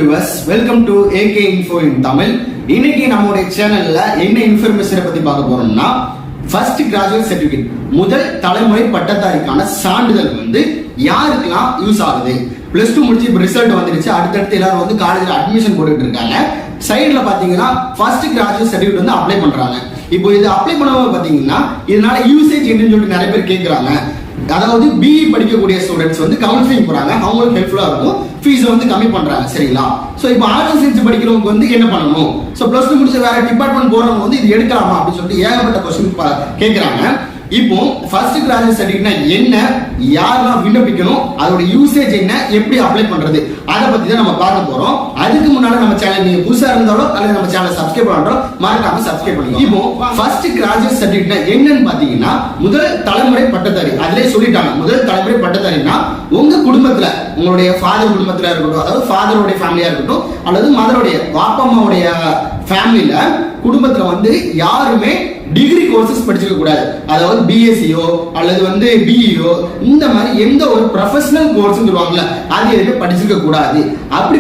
viewers, welcome to AK Info in Tamil. இன்னைக்கு நம்மளுடைய சேனல்ல என்ன இன்ஃபர்மேஷனை பத்தி பார்க்க போறோம்னா ஃபர்ஸ்ட் கிராஜுவேட் சர்டிபிகேட் முதல் தலைமுறை பட்டதாரிக்கான சான்றிதழ் வந்து யாருக்கெல்லாம் யூஸ் ஆகுது. பிளஸ் 2 முடிச்சு இப்போ ரிசல்ட் வந்துருச்சு. அடுத்தடுத்து எல்லாரும் வந்து காலேஜ்ல அட்மிஷன் போட்டுட்டு இருக்காங்க. சைடுல பாத்தீங்கன்னா ஃபர்ஸ்ட் கிராஜுவேட் சர்டிபிகேட் வந்து அப்ளை பண்றாங்க. இப்போ இது அப்ளை பண்ணும்போது பாத்தீங்கன்னா இதனால யூசேஜ் என்னன்னு சொல்லிட்டு நிறைய பேர் கேட்கறாங்க. அதாவது பிஇ படிக்கக்கூடிய ஸ்டூடெண்ட்ஸ் வந்து கவுன்சிலிங் போறாங்க, அவங்களுக்கு ஹெல்ப்ஃபுல்லா இருக்கும், ஃபீஸ் வந்து கம்மி பண்றாங்க. சரிங்களா? சோ இப்போ ஆர்ட்ஸ் அண்ட் சயின்ஸ் படிக்கிறவங்க வந்து என்ன பண்ணணும், சோ பிளஸ் 2 முடிச்சு வேற டிபார்ட்மெண்ட் போறவங்க வந்து இது எடுக்கலாமா அப்படின்னு சொல்லிட்டு ஏகப்பட்ட கொஸ்டின் கேட்கறாங்க. இப்போ ஃபர்ஸ்ட் கிராஜுவேட் சர்டிபிகேட்னா என்ன, யாரெல்லாம் விண்ணப்பிக்கணும், அதோட யூசேஜ் என்ன, எப்படி அப்ளை பண்றது, அதை பத்தி தான் நம்ம பார்க்க போறோம். அதுக்கு முன்னாடி நம்ம சேனல் நீங்க புதுசா இருந்தாலும் அல்லது நம்ம சேனலை சப்ஸ்கிரைப் பண்ணாலும் மறக்காம சப்ஸ்கிரைப் பண்ணுங்க. இப்போ ஃபர்ஸ்ட் கிராஜுவேட் சர்டிபிகேட்னா என்னன்னு பாத்தீங்கன்னா முதல் தலைமுறை பட்டதாரி. அதிலே சொல்லிட்டாங்க முதல் தலைமுறை பட்டதாரினா உங்க குடும்பத்துல உங்களுடைய ஃபாதர் குடும்பத்துல இருக்கட்டும், அதாவது ஃபாதரோட ஃபேமிலியா இருக்கட்டும் அல்லது மதரோடைய வாப்பா அம்மாவுடைய ஃபேமிலியில குடும்பத்துல வந்து யாருமே டிகிரி கோர்சஸ் படிச்சிருக்க கூடாது. அதாவது பிஎஸ்சியோ அல்லது வந்து பிஇஓ இந்த மாதிரி எந்த ஒரு ப்ரொஃபஷனல் கோர்ஸ் சொல்லுவாங்கல்ல அது எதுவுமே படிச்சிருக்க கூடாது. அப்படி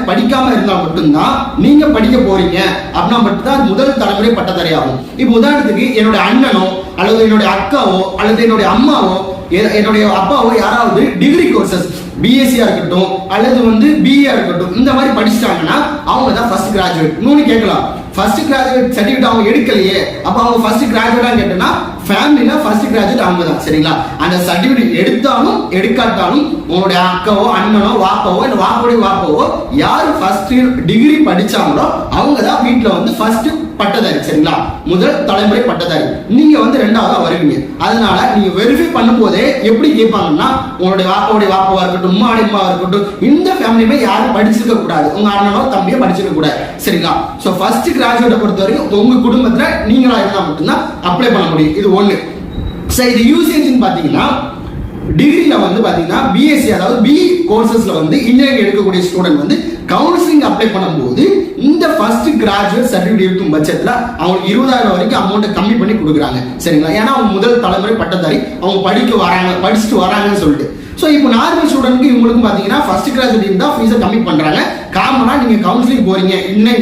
படிக்காம இருந்தா மட்டும்தான் நீங்க படிக்க போறீங்க அப்படின்னா மட்டும்தான் முதல் தலைமுறை பட்டதாரி ஆகும். இப்போ உதாரணத்துக்கு என்னோட அண்ணனோ அல்லது என்னுடைய அக்காவோ அல்லது என்னுடைய அம்மாவோ என்னுடைய அப்பாவோ யாராவது டிகிரி கோர்சஸ் பிஎஸ்சியா இருக்கட்டும் அல்லது வந்து பிஇஆ இருக்கட்டும் இந்த மாதிரி படிச்சிட்டாங்கன்னா அவங்க தான் ஃபர்ஸ்ட் கிராஜுவேட். இன்னொன்னு கேட்கலாம், ஃபர்ஸ்ட் கிராஜுவேட் சர்டிபிகேட் அவங்க எடுக்கலையே, அப்ப அவங்க ஃபர்ஸ்ட் கிராஜுவேட்டா கேட்டனா ஃபேமிலில ஃபர்ஸ்ட் கிராஜுவேட் அவங்க தான். சரிங்களா? அந்த சர்டிபிகேட் எடுத்தாலும் எடுக்காட்டாலும் உங்களுடைய அக்காவோ அண்ணனோ வாப்பாவோ இல்ல வாப்போடைய வாப்பாவோ யாரு ஃபர்ஸ்ட் டிகிரி படிச்சாங்களோ அவங்க தான் வீட்டுல வந்து ஃபர்ஸ்ட் பட்டதாரி. சரிங்களா? முதல் தலைமுறை பட்டதாரி. நீங்க வந்து ரெண்டாவதா வருவீங்க. அதனால நீங்க வெரிஃபை பண்ணும் போதே எப்படி கேட்பாங்கன்னா உங்களுடைய வாப்பாவுடைய வாப்பாவா இருக்கட்டும், உம்மாவுடைய அம்மாவா இருக்கட்டும், இந்த ஃபேமிலியுமே யாரும் படிச்சிருக்க கூடாது, உங்க அண்ணனோ தம்பியோ படிச்சிருக்க கூடாது. சரிங்களா? சோ ஃபர்ஸ்ட் கிராஜுவேட்டை பொறுத்த வரைக்கும் உங்க குடும்பத்துல நீங்களா இருந்தா மட்டும்தான் அப்ளை பண்ண முடியும். இது ஒண்ணு. சோ இது யூசேஜ் பாத்தீங்கன்னா டிகிரில வந்து பாத்தீங்கன்னா பிஎஸ்சி அதாவது பிஇ கோர்சஸ்ல வந்து இன்ஜினியரிங் எடுக்கக்கூடிய ஸ்டூடெண்ட் வந்து கவுன்சிலிங் அப்ளை பண்ணும்போது இந்த ஃபர்ஸ்ட் கிராஜுவேட் சர்டிபிகேட் இருக்கும் பட்சத்துல அவங்களுக்கு 20,000 வரைக்கும் அமௌண்ட் கம்மி பண்ணி கொடுக்குறாங்க. சரிங்களா? ஏன்னா அவங்க முதல் தலைமுறை பட்டதாரி, அவங்க படிச்சுட்டு வராங்கன்னு சொல்லிட்டு. ஸோ இப்போ நார்மல் ஸ்டூடெண்ட்க்கு இவங்களுக்கு பார்த்தீங்கன்னா ஃபர்ஸ்ட் கிராஜுவேட் இருந்தால் ஃபீஸை கம்மி பண்ணுறாங்க. காமனாக நீங்கள் கவுன்சிலிங் போறீங்க,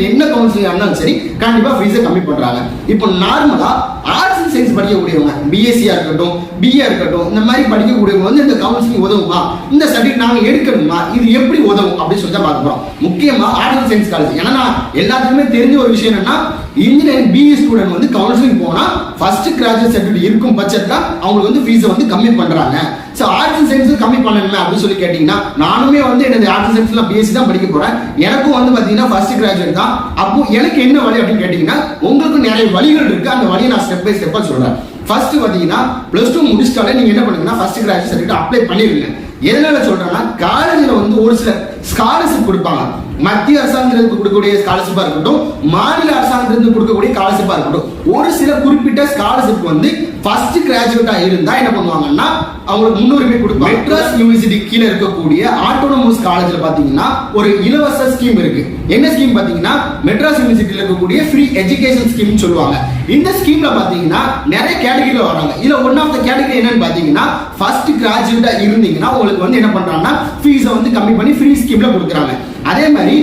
என்ன கவுன்சிலிங் இருந்தாலும் சரி கண்டிப்பாக ஃபீஸை கம்மி பண்ணுறாங்க. இப்போ நார்மலாக ஆர்ட்ஸ் அண்ட் சயின்ஸ் படிக்கக்கூடியவங்க பிஎஸ்சியா இருக்கட்டும் பிஏ இருக்கட்டும் இந்த மாதிரி படிக்கக்கூடியவங்க வந்து இந்த கவுன்சிலிங் உதவுமா, இந்த சர்டிஃபிகேட் நாங்கள் எடுக்கணுமா, இது எப்படி உதவும் அப்படின்னு சொல்லி தான் பார்க்க போகிறோம். முக்கியமாக ஆர்ட்ஸ் அண்ட் சயின்ஸ் காலேஜ். ஏன்னா எல்லாத்துக்குமே தெரிஞ்ச ஒரு விஷயம் என்னன்னா இன்ஜினியரிங் பிஇ ஸ்டூடெண்ட் வந்து கவுன்சிலிங் போனா ஃபர்ஸ்ட் கிராஜுவேட் சர்டிஃபிகேட் இருக்கும் பட்சத்துல அவங்களுக்கு வந்து ஃபீஸை வந்து கம்மி பண்றாங்க. சோ ஆர்ட்ஸ் அண்ட் சயின்ஸ் கம்மி பண்ணணுமே அப்படின்னு சொல்லி கேட்டீங்கன்னா நானுமே வந்து என்னது ஆர்ட்ஸ் அண்ட் சயின்ஸ்ல பிஎஸ்சி தான் படிக்க போறேன். எனக்கும் வந்து பாத்தீங்கன்னா ஃபர்ஸ்ட் கிராஜுவேட் தான். அப்போ எனக்கு என்ன வழி அப்படின்னு கேட்டீங்கன்னா உங்களுக்கு நிறைய வழிகள் இருக்கு. அந்த வழியை நான் ஸ்டெப் பை ஸ்டெப்பா சொல்றேன். ஃபர்ஸ்ட் பாத்தீங்கன்னா பிளஸ் 2 முடிச்சிட்டாலே நீங்க என்ன பண்ணுங்கன்னா ஃபர்ஸ்ட் கிராஜுவேட் சர்டிஃபிகேட் அப்ளை பண்ணிருங்க. எதனால சொல்றேன்னா காலேஜ்ல வந்து ஒரு சில ஸ்காலர்ஷிப் கொடுப்பாங்க. மத்திய அரசாங்கத்திலிருந்து கொடுக்கக்கூடிய ஸ்காலர்ஷிப்பா இருக்கட்டும், மாநில அரசாங்கத்திலிருந்து கொடுக்கக்கூடிய ஸ்காலர்ஷிப்பா இருக்கட்டும், ஒரு சில குறிப்பிட்ட ஸ்காலர்ஷிப் வந்து ஃபர்ஸ்ட் கிராஜுவேட்டா இருந்தா என்ன பண்ணுவாங்கன்னா அவங்களுக்கு முன்னுரிமை கொடுப்பாங்க. மெட்ராஸ் யூனிவர்சிட்டி கீழே இருக்கக்கூடிய ஆட்டோனமஸ் காலேஜ்ல பாத்தீங்கன்னா ஒரு இலவச ஸ்கீம் இருக்கு. என்ன ஸ்கீம் பாத்தீங்கன்னா மெட்ராஸ் யூனிவர்சிட்டியில இருக்கக்கூடிய ஃப்ரீ எஜுகேஷன் ஸ்கீம் சொல்லுவாங்க. இந்த ஸ்கீம்ல பாத்தீங்கன்னா நிறைய கேட்டகரியில வராங்க. இதுல ஒன் ஆஃப் த கேட்டகரி என்னன்னு பாத்தீங்கன்னா ஃபர்ஸ்ட் கிராஜுவேட்டா இருந்தீங்கன்னா உங்களுக்கு வந்து என்ன பண்றாங்கன்னா ஃபீஸை வந்து கம்மி பண்ணி ஃப்ரீ ஸ்கீம்ல கொடுக்குறாங்க. அதே மாதிரி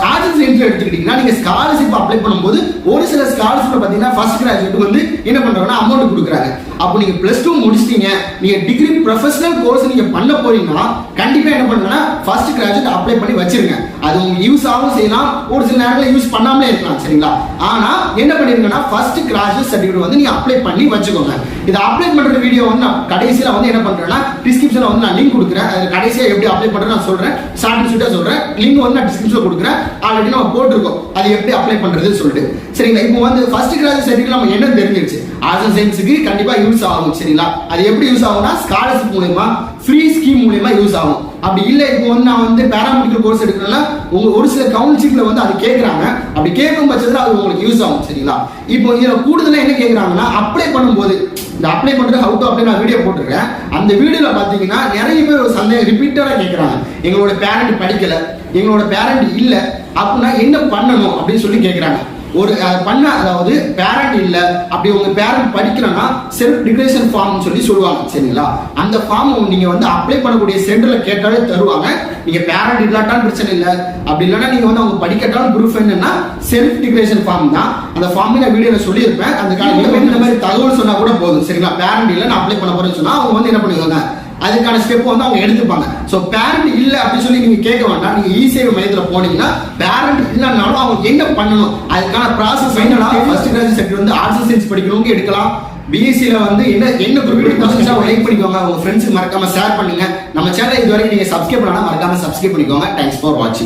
ஆர்ட்ஸ் அண்ட் சயின்ஸ்ல எடுத்துக்கிட்டீங்கன்னா நீங்க ஸ்காலர்ஷிப் அப்ளை பண்ணும்போது ஒரு சில ஸ்காலர்ஷிப்ல பாத்தீங்கன்னா ஃபர்ஸ்ட் கிராஜுவேட் வந்து என்ன பண்றாங்கன்னா அமௌண்ட் கொடுக்குறாங்க. அப்போ நீங்க பிளஸ் 2 முடிச்சிட்டீங்க, நீங்க டிகிரி ப்ரொஃபஷனல் கோர்ஸ் நீங்க பண்ண போறீங்கன்னா கண்டிப்பா என்ன பண்ணுங்கன்னா ஃபர்ஸ்ட் கிராஜுவேட் அப்ளை பண்ணி வச்சிருங்க. அது உங்களுக்கு யூஸ் ஆகும் செய்யலாம், ஒரு சில நேரங்களில் யூஸ் பண்ணாமலே இருக்கலாம். சரிங்களா? ஆனா என்ன பண்ணிருங்கன்னா ஃபர்ஸ்ட் கிராஜுவேட் சர்டிஃபிகேட் வந்து நீங்க அப்ளை பண்ணி வச்சுக்கோங்க. இதை அப்ளை பண்ற வீடியோ வந்து நான் கடைசியில வந்து என்ன பண்றேன்னா டிஸ்கிரிப்ஷன்ல வந்து நான் லிங்க் கொடுக்குறேன். அது கடைசியா எப்படி அப்ளை பண்றேன்னு நான் சொல்றேன், ஷார்ட் அண்ட் ஸ்வீட்டா சொல்றேன். லிங்க் வந்து நான் டிஸ்கிரிப்ஷன்ல கொடுக்குறேன். ஆல்ரெடி நம்ம போட்டுருக்கோம் அது எப்படி அப்ளை பண்றதுன்னு சொல்லிட்டு. சரிங்களா? இப்போ வந்து ஃபர்ஸ்ட் கிராஜுவேட் சர்டிஃபிகேட் நம்ம என்ன தெரிஞ்சிருச்சு, ஆர்ட்ஸ் அண்ட் சயின்ஸ்க்கு கண்டிப்பா யூஸ் ஆகும். சரிங்களா? அது எப்படி யூஸ் ஆகும்னா ஸ்காலர்ஷிப் மூலமா ஃப்ரீ ஸ்கீம் மூலமா யூஸ் ஆகும். அப்படி இல்லை இப்போ வந்து நான் வந்து பேராமெடிக்கல் கோர்ஸ் எடுக்கணும்னா உங்க ஒரு சில கவுன்சிலிங்ல வந்து அது கேட்கறாங்க. அப்படி கேட்கும் பட்சத்தில் அது உங்களுக்கு யூஸ் ஆகும். சரிங்களா? இப்போ இதுல கூடுதலா என்ன கேட்கறாங்கன்னா அப்ளை பண்ணும்போது இந்த அப்ளை பண்றது ஹவு டு அப்ளை நான் வீடியோ போட்டுருக்கேன். அந்த வீடியோல பாத்தீங்கன்னா நிறைய பேர் ஒரு சந்தேகம் ரிப்பீட்டடா கேட்கறாங்க. எங்களோட பேரண்ட் படிக்கல, எங்களோட பேரண்ட் இல்ல அப்படின்னா என்ன பண்ணணும் அப்படின்னு சொல்லி கேட்கறாங்க. ஒரு பண்ண, அதாவது பேரண்ட் இல்ல, அப்படி உங்க பேரண்ட் படிக்கலன்னா செல்ஃப் டிக்ளரேஷன் ஃபார்ம் சொல்லி சொல்லுவாங்க சரிங்களா. அந்த ஃபார்ம் நீங்க வந்து அப்ளை பண்ணக்கூடிய சென்டர்ல கேட்டாலே தருவாங்க. நீங்க பேரண்ட் இல்லாட்டாலும் பிரச்சனை இல்லை, அப்படி இல்லைன்னா நீங்க வந்து அவங்க படிக்கட்டாலும் ப்ரூஃப் என்னன்னா செல்ஃப் டிக்ளரேஷன் ஃபார்ம் தான். அந்த ஃபார்ம் நான் வீடியோல சொல்லியிருப்பேன். அதுக்கான இந்த மாதிரி தகவல் சொன்னா கூட போதும் சரிங்களா. பேரண்ட் இல்லை நான் அப்ளை பண்ண போறேன்னு சொன்னா அவங்க வந்து என்ன பண்ணுவாங்க, அதுக்கான ஸ்டெப் வந்து அவங்க எடுத்துப்பாங்க. சோ பேரண்ட் இல்ல அப்படின்னு சொல்லி நீங்க கேட்க வேண்டாம். நீங்க இ-சேவை மையத்துல போனீங்கன்னா பேரண்ட் இல்லைனாலும் அவங்க என்ன பண்ணணும் அதுக்கான ப்ராசஸ் என்னன்னா, ஃபர்ஸ்ட் கிராஜுவேட் சர்டிஃபிகேட் வந்து ஆர்ட்ஸ் சயின்ஸ் படிக்கிறவங்க எடுக்கலாம். பிஎஸ்சில வந்து என்ன குரூப் எடுக்கணும் லைக் பண்ணிக்கோங்க, உங்க ஃப்ரெண்ட்ஸுக்கு மறக்காம ஷேர் பண்ணுங்க. நம்ம சேனலை இதுவரைக்கும் நீங்க சப்ஸ்கிரைப் பண்ணா மறக்காம சப்ஸ்கிரைப் பண்ணிக்கோங்க. தேங்க்ஸ் ஃபார் வாட்சிங்.